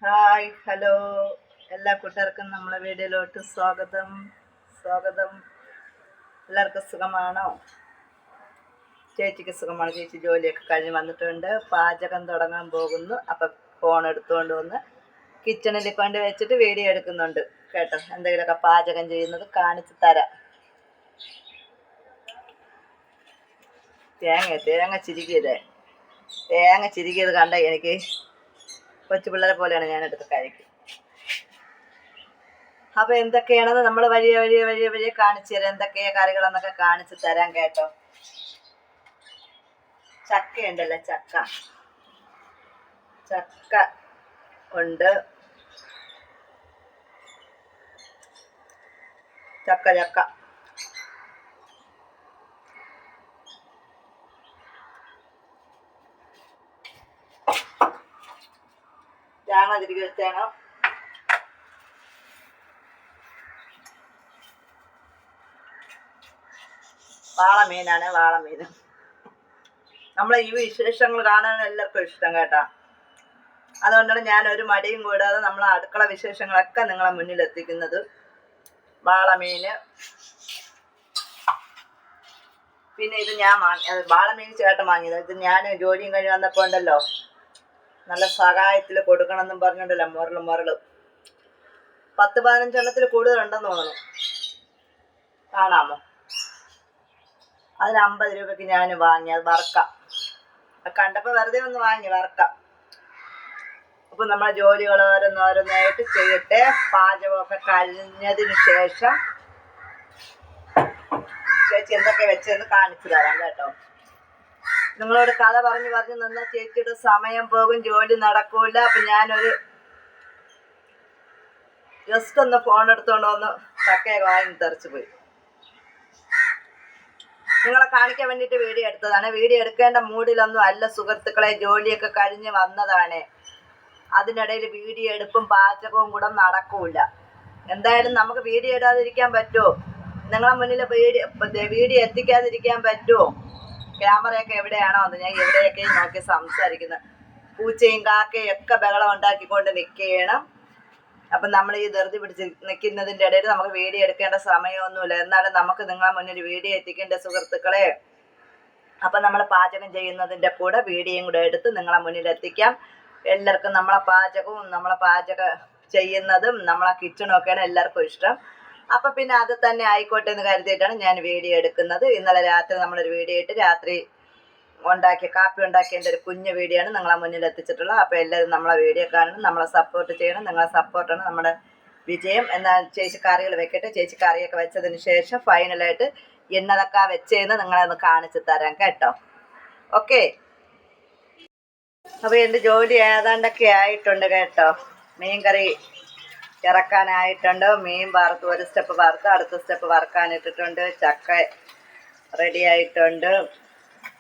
Hi hello എല്ലാ കൂട്ടുകാർക്കും നമ്മളെ വീഡിയോയിലോട്ട് സ്വാഗതം. എല്ലാവർക്കും സുഖമാണോ? ചേച്ചിക്ക് സുഖമാണ്. ചേച്ചി ജോലിയൊക്കെ കഴിഞ്ഞ് വന്നിട്ടുണ്ട്. പാചകം തുടങ്ങാൻ പോകുന്നു. അപ്പം ഫോൺ എടുത്തുകൊണ്ട് വന്ന് കിച്ചണിൽ കൊണ്ട് വെച്ചിട്ട് വീഡിയോ എടുക്കുന്നുണ്ട് കേട്ടോ. എന്തെങ്കിലുമൊക്കെ പാചകം ചെയ്യുന്നത് കാണിച്ച് തരാം. തേങ്ങ ചിരിക്കിയത് കണ്ട എനിക്ക് കൊച്ചു പിള്ളേരെ പോലെയാണ് ഞാനെടുത്ത് കഴിക്കും. അപ്പോൾ എന്തൊക്കെയാണെന്ന് നമ്മൾ വഴിയെ കാണിച്ചു തരാം. എന്തൊക്കെയാ കറികളെന്നൊക്കെ കാണിച്ചു തരാം കേട്ടോ. ചക്ക ഉണ്ടല്ലോ, ചക്ക ഉണ്ട്. ചക്ക തേങ്ങ തിരികെ വെച്ചാണ്. വാളമീനാണ്. നമ്മളെ ഈ വിശേഷങ്ങൾ കാണാൻ എല്ലാവർക്കും ഇഷ്ടം കേട്ടോ. അതുകൊണ്ടാണ് ഞാൻ ഒരു മടിയും കൂടാതെ നമ്മളെ അടുക്കള വിശേഷങ്ങളൊക്കെ നിങ്ങളെ മുന്നിൽ എത്തിക്കുന്നത്. വാളമീന്, പിന്നെ ഇത് ഞാൻ വാങ്ങിയത് വാളമീൻ ചേട്ടൻ വാങ്ങിയത്. ഇത് ഞാൻ ജോലിയും കഴിഞ്ഞ് വന്നപ്പോൾ ഉണ്ടല്ലോ, നല്ല സഹായത്തിൽ കൊടുക്കണമെന്നും പറഞ്ഞുണ്ടല്ലോ മുരള് 10-15 കൂടുതലുണ്ടെന്ന് തോന്നുന്നു. കാണാമോ? അതിന് 50 രൂപയ്ക്ക് ഞാൻ വാങ്ങി. അത് വറക്കാം. കണ്ടപ്പോൾ വെറുതെ ഒന്ന് വാങ്ങി വറക്കാം. അപ്പം നമ്മളെ ജോലികൾ ഓരോന്നായിട്ട് ചെയ്യട്ടെ. പാചകമൊക്കെ കഴിഞ്ഞതിന് ശേഷം ചേച്ചി എന്തൊക്കെ വെച്ചെന്ന് കാണിച്ചു തരാം കേട്ടോ. നിങ്ങളോട് കഥ പറഞ്ഞു നിന്നാൽ ചേച്ചിയുടെ സമയം പോകും, ജോലി നടക്കൂല. അപ്പം ഞാനൊരു ജസ്റ്റ് ഒന്ന് ഫോൺ എടുത്തോണ്ട് വന്ന് ചക്കയൊക്കെ വാങ്ങി തെറിച്ചു പോയി. നിങ്ങളെ കാണിക്കാൻ വേണ്ടിയിട്ട് വീഡിയോ എടുത്തതാണ്. വീഡിയോ എടുക്കേണ്ട മൂഡിലൊന്നും അല്ല സുഹൃത്തുക്കളെ. ജോലിയൊക്കെ കഴിഞ്ഞ് വന്നതാണ്. അതിനിടയിൽ വീഡിയോ എടുപ്പും പാചകവും കൂടെ നടക്കൂല. എന്തായാലും നമുക്ക് വീഡിയോ ഇടാതിരിക്കാൻ പറ്റുമോ? നിങ്ങളെ മുന്നിൽ വീഡിയോ എത്തിക്കാതിരിക്കാൻ പറ്റുമോ? ക്യാമറയൊക്കെ എവിടെയാണോ എന്ന് ഞാൻ എവിടെയൊക്കെ നോക്കി സംസാരിക്കുന്നത്. പൂച്ചയും കാക്കയും ഒക്കെ ബഹളം ഉണ്ടാക്കിക്കൊണ്ട് നിൽക്കണം. അപ്പം നമ്മൾ ഈ ധൃതി പിടിച്ച് നിൽക്കുന്നതിൻ്റെ ഇടയിൽ നമുക്ക് വീഡിയോ എടുക്കേണ്ട സമയമൊന്നുമില്ല. എന്നാലും നമുക്ക് നിങ്ങളെ മുന്നിൽ വീഡിയോ എത്തിക്കേണ്ട സുഹൃത്തുക്കളെ. അപ്പം നമ്മൾ പാചകം ചെയ്യുന്നതിൻ്റെ കൂടെ വീഡിയോയും കൂടെ എടുത്ത് നിങ്ങളെ മുന്നിൽ എത്തിക്കാം. എല്ലാവർക്കും നമ്മളെ പാചകം ചെയ്യുന്നതും നമ്മളെ കിച്ചണും ഒക്കെയാണ് എല്ലാവർക്കും ഇഷ്ടം. അപ്പം പിന്നെ അത് തന്നെ ആയിക്കോട്ടെ എന്ന് കരുതിയിട്ടാണ് ഞാൻ വീഡിയോ എടുക്കുന്നത്. ഇന്നലെ രാത്രി നമ്മളൊരു വീഡിയോ ഇട്ട് രാത്രി കാപ്പി ഉണ്ടാക്കിയതിൻ്റെ ഒരു കുഞ്ഞു വീഡിയോ ആണ് നിങ്ങളെ മുന്നിൽ എത്തിച്ചിട്ടുള്ളത്. അപ്പോൾ എല്ലാവരും നമ്മളെ വീഡിയോ കാണണം, നമ്മളെ സപ്പോർട്ട് ചെയ്യണം. നിങ്ങളെ സപ്പോർട്ടാണ് നമ്മുടെ വിജയം. എന്നാൽ ചേച്ചി കറികൾ വെക്കട്ടെ. ചേച്ചി കറിയൊക്കെ വെച്ചതിന് ശേഷം ഫൈനലായിട്ട് എന്നതൊക്കെ വെച്ചതെന്ന് നിങ്ങളെ ഒന്ന് കാണിച്ചു തരാം കേട്ടോ. ഓക്കെ. അപ്പോൾ എൻ്റെ ജോലി ഏതാണ്ടൊക്കെ ആയിട്ടുണ്ട് കേട്ടോ. മീൻ കറി ഇറക്കാനായിട്ടുണ്ട്. മീൻ വറുത്ത് ഒരു സ്റ്റെപ്പ് വറുത്ത് അടുത്ത സ്റ്റെപ്പ് വറുക്കാനിട്ടിട്ടുണ്ട്. ചക്ക റെഡി ആയിട്ടുണ്ട്.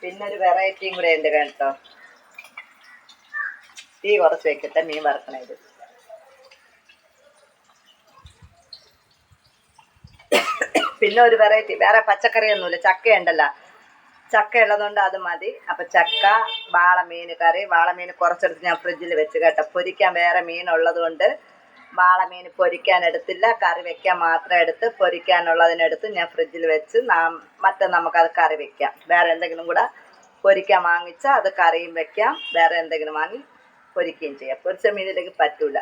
പിന്നെ ഒരു വെറൈറ്റിയും കൂടെ ഉണ്ട് കേട്ടോ. തീ കുറച്ച് വെക്കട്ടെ, മീൻ വറുക്കണത്. പിന്നെ ഒരു വെറൈറ്റി വേറെ പച്ചക്കറിയൊന്നുമില്ല. ചക്ക ഉണ്ടല്ലോ, ചക്ക ഉള്ളതുകൊണ്ട് അത് മതി. അപ്പം ചക്ക, വാളമീൻ കറി. വാളമീൻ കുറച്ചെടുത്ത് ഞാൻ ഫ്രിഡ്ജിൽ വെച്ച് കേട്ടോ. പൊരിക്കാൻ വേറെ മീൻ ഉള്ളത് കൊണ്ട് വാളമീൻ പൊരിക്കാൻ എടുത്തില്ല. കറി വെക്കാൻ മാത്രം എടുത്ത് പൊരിക്കാനുള്ളതിനെടുത്ത് ഞാൻ ഫ്രിഡ്ജിൽ വെച്ച് മറ്റേ നമുക്കത് കറി വെക്കാം. വേറെ എന്തെങ്കിലും കൂടെ പൊരിക്കാൻ വാങ്ങിച്ചാൽ അത് കറിയും വെക്കാം. വേറെ എന്തെങ്കിലും വാങ്ങി പൊരിക്കുകയും ചെയ്യാം. പൊരിച്ച മീനിലേക്ക് പറ്റില്ല.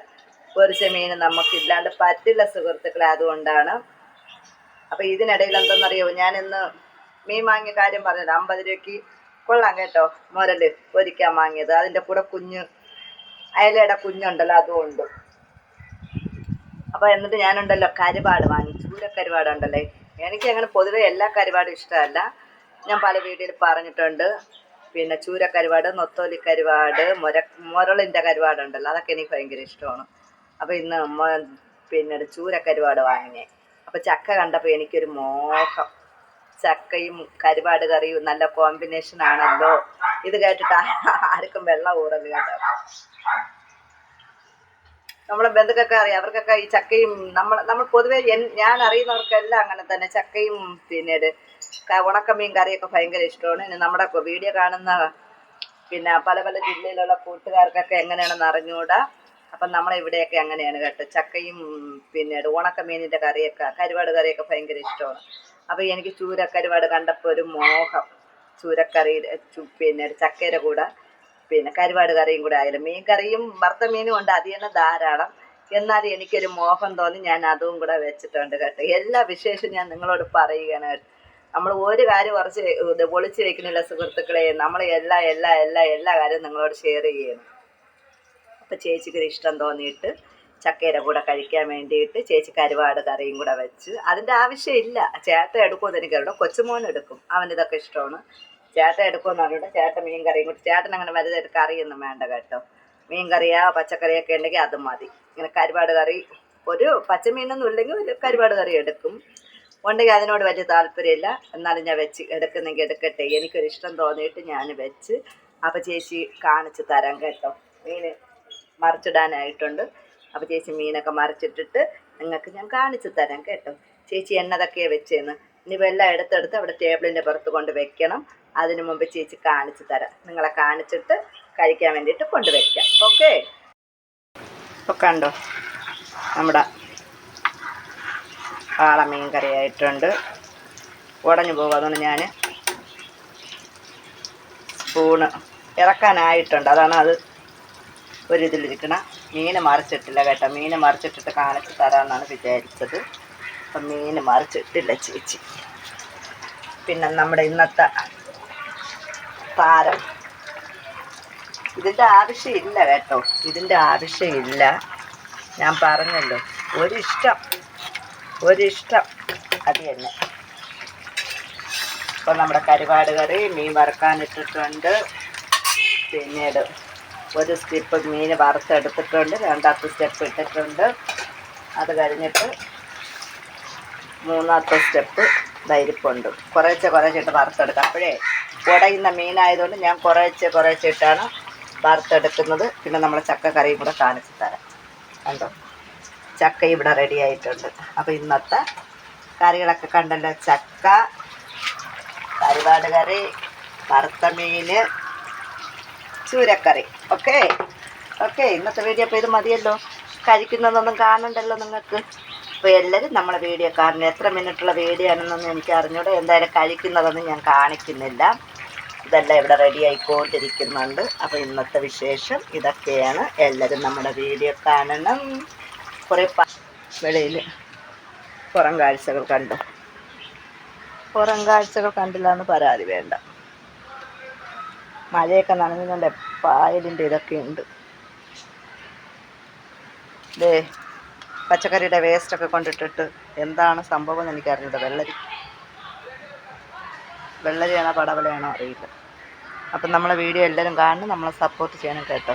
പൊരിച്ച മീൻ നമുക്കില്ലാണ്ട് പറ്റില്ല സുഹൃത്തുക്കളെ. അതുകൊണ്ടാണ്. അപ്പോൾ ഇതിനിടയിൽ എന്തെന്നറിയോ, ഞാനിന്ന് മീൻ വാങ്ങിയ കാര്യം പറഞ്ഞല്ലോ. 50 രൂപയ്ക്ക് കൊള്ളാം കേട്ടോ. മുരൽ പൊരിക്കാൻ വാങ്ങിയത്. അതിൻ്റെ കൂടെ അയലയുടെ കുഞ്ഞുണ്ടല്ലോ, അതുകൊണ്ട്. അപ്പോൾ എന്നിട്ട് ഞാനുണ്ടല്ലോ കരുവാട് വാങ്ങി. ചൂരക്കരുവാടുണ്ടല്ലേ. എനിക്കങ്ങനെ പൊതുവെ എല്ലാ കരുവാടും ഇഷ്ടമല്ല. ഞാൻ പല വീഡിയോയിൽ പറഞ്ഞിട്ടുണ്ട്. പിന്നെ ചൂരക്കരുവാട്, നൊത്തോലി കരുവാട്, മുരളിൻ്റെ കരുവാടുണ്ടല്ലോ, അതൊക്കെ എനിക്ക് ഭയങ്കര ഇഷ്ടമാണ്. അപ്പോൾ ഇന്ന് പിന്നെ ചൂരക്കരുവാട് വാങ്ങിയേ. അപ്പോൾ ചക്ക കണ്ടപ്പോൾ എനിക്കൊരു മോഹം. ചക്കയും കരുവാട് കറിയും നല്ല കോമ്പിനേഷൻ ആണല്ലോ. ഇത് കേട്ടിട്ട് ആർക്കും വെള്ളം ഊറല് കേട്ടോ. നമ്മളെ ബന്ധുക്കൊക്കെ അറിയാം. അവർക്കൊക്കെ ഈ ചക്കയും നമ്മൾ പൊതുവെ ഞാൻ അറിയുന്നവർക്കെല്ലാം അങ്ങനെ തന്നെ ചക്കയും പിന്നെ ഉണക്കമീൻ കറിയൊക്കെ ഭയങ്കര ഇഷ്ടമാണ്. ഇനി നമ്മുടെ വീഡിയോ കാണുന്ന പിന്നെ പല ജില്ലയിലുള്ള കൂട്ടുകാർക്കൊക്കെ എങ്ങനെയാണെന്ന് അറിഞ്ഞുകൂടാ. അപ്പം നമ്മളെ ഇവിടെയൊക്കെ അങ്ങനെയാണ് കേട്ടോ. ചക്കയും പിന്നെ ഉണക്കമീനിൻ്റെ കറിയൊക്കെ, കരുവാട് കറിയൊക്കെ ഭയങ്കര ഇഷ്ടമാണ്. അപ്പോൾ എനിക്ക് ചൂരക്കരുവാട് കണ്ടപ്പോൾ ഒരു മോഹം. ചൂരക്കറി പിന്നെ ചക്കയുടെ കൂടെ പിന്നെ കരുവാട് കറിയും കൂടെ ആയാലും, മീൻ കറിയും വറുത്ത മീനും ഉണ്ട്, അത് തന്നെ ധാരാളം. എന്നാലും എനിക്കൊരു മോഹം തോന്നി, ഞാൻ അതും കൂടെ വെച്ചിട്ടുണ്ട് കേട്ടോ. എല്ലാ വിശേഷവും ഞാൻ നിങ്ങളോട് പറയുകയാണ് കേട്ടോ. നമ്മൾ ഒരു കാര്യം കുറച്ച് ഒളിച്ച് വെക്കുന്നില്ല സുഹൃത്തുക്കളെ. നമ്മൾ എല്ലാ കാര്യവും നിങ്ങളോട് ഷെയർ ചെയ്യണം. അപ്പം ചേച്ചിക്ക് ഇഷ്ടം തോന്നിയിട്ട് ചക്കയുടെ കൂടെ കഴിക്കാൻ വേണ്ടിയിട്ട് ചേച്ചി കരുവാട് കറിയും കൂടെ വെച്ച്. അതിൻ്റെ ആവശ്യമില്ല, ചേട്ടൻ എടുക്കുമെന്ന് എനിക്കറിയാം. കൊച്ചുമോൻ എടുക്കും, അവനിതൊക്കെ ഇഷ്ടമാണ്. ചേട്ടൻ എടുക്കുമെന്ന് പറഞ്ഞിട്ട് ചേട്ടൻ മീൻ കറിയും കൂടി. ചേട്ടൻ അങ്ങനെ വലുതായിട്ട് കറിയൊന്നും വേണ്ട കേട്ടോ. മീൻ കറിയോ പച്ചക്കറിയൊക്കെ ഉണ്ടെങ്കിൽ അത് മതി. ഇങ്ങനെ കരുവാട് കറി, ഒരു പച്ചമീനൊന്നും ഇല്ലെങ്കിൽ ഒരു കരുവാട് കറി എടുക്കും. ഉണ്ടെങ്കിൽ അതിനോട് വലിയ താല്പര്യമില്ല, എന്നാലും ഞാൻ വെച്ച് എടുക്കുന്നെങ്കിൽ എടുക്കട്ടെ. എനിക്കൊരിഷ്ടം തോന്നിയിട്ട് ഞാൻ വെച്ച്. അപ്പോൾ ചേച്ചി കാണിച്ച് തരാം കേട്ടോ. മീൻ മറിച്ചിടാനായിട്ടുണ്ട്. അപ്പോൾ ചേച്ചി മീനൊക്കെ മറിച്ചിട്ടിട്ട് നിങ്ങൾക്ക് ഞാൻ കാണിച്ച് തരാം കേട്ടോ. ചേച്ചി എന്നതൊക്കെയാണ് വെച്ചതെന്ന് ഇനി വെള്ളം എടുത്തെടുത്ത് അവിടെ ടേബിളിൻ്റെ പുറത്ത് കൊണ്ട് വെക്കണം. അതിന് മുമ്പ് ചേച്ചി കാണിച്ച് തരാം. നിങ്ങളെ കാണിച്ചിട്ട് കഴിക്കാൻ വേണ്ടിയിട്ട് കൊണ്ടുവയ്ക്കാം. ഓക്കെ. ഇപ്പോൾ കണ്ടോ, നമ്മുടെ മീൻ കറി ആയിട്ടുണ്ട്. ഉടഞ്ഞു പോകും, അതുകൊണ്ട് ഞാൻ സ്പൂണ് ഇറക്കാനായിട്ടുണ്ട്. അതാണ് അത് ഒരിതിലിരിക്കണം. മീൻ മറിച്ചിട്ടില്ല കേട്ടോ. മീൻ മറിച്ചിട്ടിട്ട് കാണിച്ച് തരാമെന്നാണ് വിചാരിച്ചത്. അപ്പം മീൻ മറിച്ചിട്ടില്ല ചേച്ചി. പിന്നെ നമ്മുടെ ഇന്നത്തെ താരം, ഇതിൻ്റെ ആവശ്യമില്ല കേട്ടോ, ഇതിൻ്റെ ആവശ്യമില്ല. ഞാൻ പറഞ്ഞല്ലോ, ഒരിഷ്ടം അത് തന്നെ. അപ്പോൾ നമ്മുടെ കരുവാട് കറി മീൻ വറുക്കാനിട്ടിട്ടുണ്ട്. പിന്നീട് ഒരു സ്റ്റെപ്പ് മീൻ വറുത്തെടുത്തിട്ടുണ്ട്, രണ്ടാമത്തെ സ്റ്റെപ്പ് ഇട്ടിട്ടുണ്ട്. അത് കഴിഞ്ഞിട്ട് മൂന്നാമത്തെ സ്റ്റെപ്പ് ഇരിപ്പുണ്ട്. കുറേശ്ശിട്ട് വറുത്തെടുക്കാം. അപ്പോഴേ ഉടയുന്ന മീനായതുകൊണ്ട് ഞാൻ കുറേശ്ശിട്ടാണ് വറുത്തെടുക്കുന്നത്. പിന്നെ നമ്മൾ ചക്ക കറിയും കൂടെ കാണിച്ച് തരാം. കണ്ടോ, ചക്ക ഇവിടെ റെഡി ആയിട്ടുണ്ട്. അപ്പോൾ ഇന്നത്തെ കറികളൊക്കെ കണ്ടല്ലോ. ചക്ക, കരുവാട് കറി, വറുത്ത മീൻ, ചൂരക്കറി. ഓക്കെ. ഇന്നത്തെ വീഡിയോ അപ്പോൾ ഇത് മതിയല്ലോ. കഴിക്കുന്നതൊന്നും കാണണ്ടല്ലോ നിങ്ങൾക്ക്. അപ്പോൾ എല്ലാവരും നമ്മളെ വീഡിയോ കാണണം. എത്ര മിനിറ്റുള്ള വീഡിയോ ആണെന്നൊന്നും എനിക്ക് അറിഞ്ഞൂടെ. എന്തായാലും കഴിക്കുന്നതൊന്നും ഞാൻ കാണിക്കുന്നില്ല. ഇതെല്ലാം ഇവിടെ റെഡി ആയിക്കൊണ്ടിരിക്കുന്നുണ്ട്. അപ്പോൾ ഇന്നത്തെ വിശേഷം ഇതൊക്കെയാണ്. എല്ലാവരും നമ്മുടെ വീഡിയോ കാണണം. കുറേ വെളിയിൽ പുറം കാഴ്ചകൾ കണ്ടു. പുറം കാഴ്ചകൾ കണ്ടില്ല എന്ന് പരാതി വേണ്ട. മഴയൊക്കെ നനഞ്ഞുകൊണ്ട് പായലിൻ്റെ ഇതൊക്കെ ഉണ്ട്. പച്ചക്കറിയുടെ വേസ്റ്റൊക്കെ കൊണ്ടിട്ടിട്ട് എന്താണ് സംഭവം എന്ന് എനിക്കറിഞ്ഞില്ല. വെള്ളരിയാണോ പടവലയാണോ അറിയില്ല. അപ്പം നമ്മളെ വീഡിയോ എല്ലാവരും കാണണം, നമ്മളെ സപ്പോർട്ട് ചെയ്യണം കേട്ടോ.